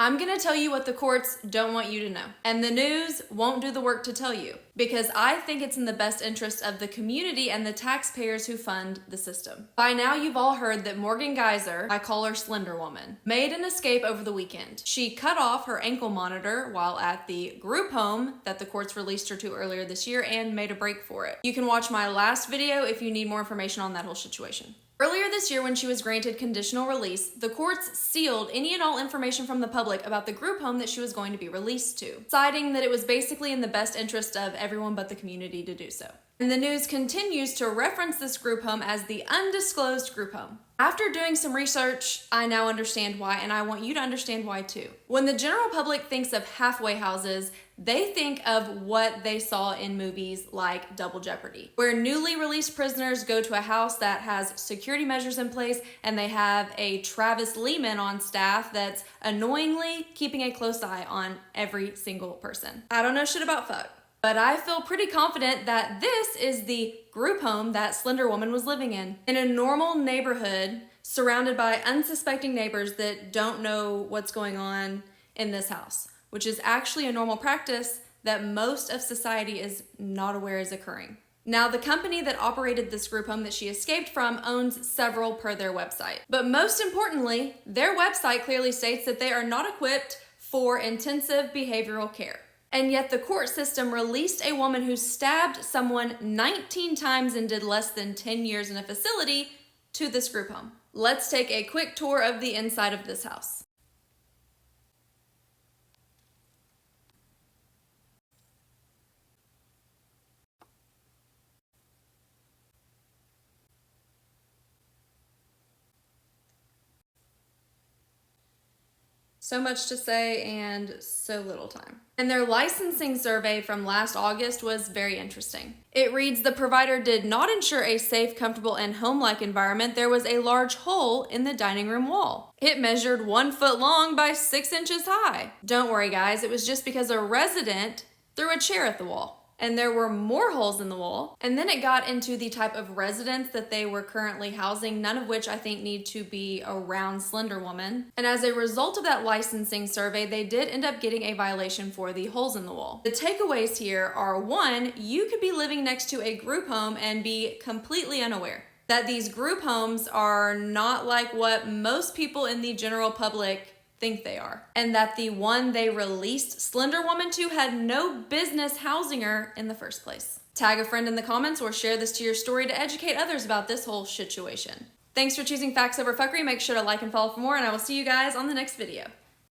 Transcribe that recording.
I'm gonna tell you what the courts don't want you to know, and the news won't do the work to tell you, because I think it's in the best interest of the community and the taxpayers who fund the system. By now you've all heard that Morgan Geyser, I call her Slender Woman, made an escape over the weekend. She cut off her ankle monitor while at the group home that the courts released her to earlier this year and made a break for it. You can watch my last video if you need more information on that whole situation. Earlier this year, when she was granted conditional release, the courts sealed any and all information from the public about the group home that she was going to be released to, citing that it was basically in the best interest of everyone but the community to do so. And the news continues to reference this group home as the undisclosed group home. After doing some research, I now understand why, and I want you to understand why too. When the general public thinks of halfway houses, they think of what they saw in movies like Double Jeopardy, where newly released prisoners go to a house that has security measures in place and they have a Travis Lehman on staff that's annoyingly keeping a close eye on every single person. I don't know shit about fuck, but I feel pretty confident that this is the group home that Slender Woman was living in a normal neighborhood surrounded by unsuspecting neighbors that don't know what's going on in this house, which is actually a normal practice that most of society is not aware is occurring. Now, the company that operated this group home that she escaped from owns several per their website. But most importantly, their website clearly states that they are not equipped for intensive behavioral care. And yet the court system released a woman who stabbed someone 19 times and did less than 10 years in a facility to this group home. Let's take a quick tour of the inside of this house. So much to say and so little time. And their licensing survey from last August was very interesting. It reads, the provider did not ensure a safe, comfortable, and home-like environment. There was a large hole in the dining room wall. It measured 1 foot long by 6 inches high. Don't worry guys, it was just because a resident threw a chair at the wall. And there were more holes in the wall. And then it got into the type of residents that they were currently housing, none of which I think need to be around Slender Woman. And as a result of that licensing survey, they did end up getting a violation for the holes in the wall. The takeaways here are, one, you could be living next to a group home and be completely unaware that these group homes are not like what most people in the general public think they are, and that the one they released Slender Woman to had no business housing her in the first place. Tag a friend in the comments or share this to your story to educate others about this whole situation. Thanks for choosing facts over fuckery. Make sure to like and follow for more, and I will see you guys on the next video.